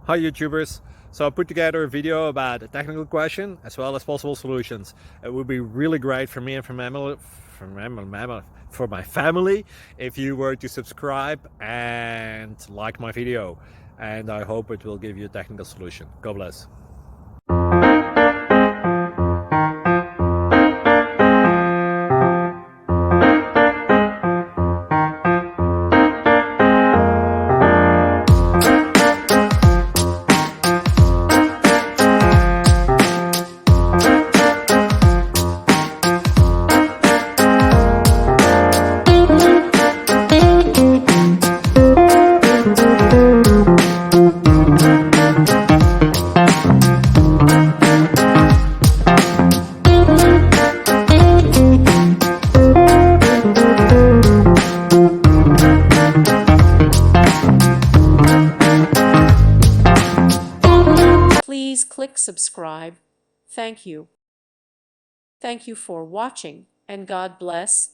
Hi YouTubers! So I put together a video about a technical question as well as possible solutions. It would be really great for me and for my family if you were to subscribe and like my video, and I hope it will give you a technical solution. God bless. Please click subscribe. Thank you. Thank you for watching, and God bless.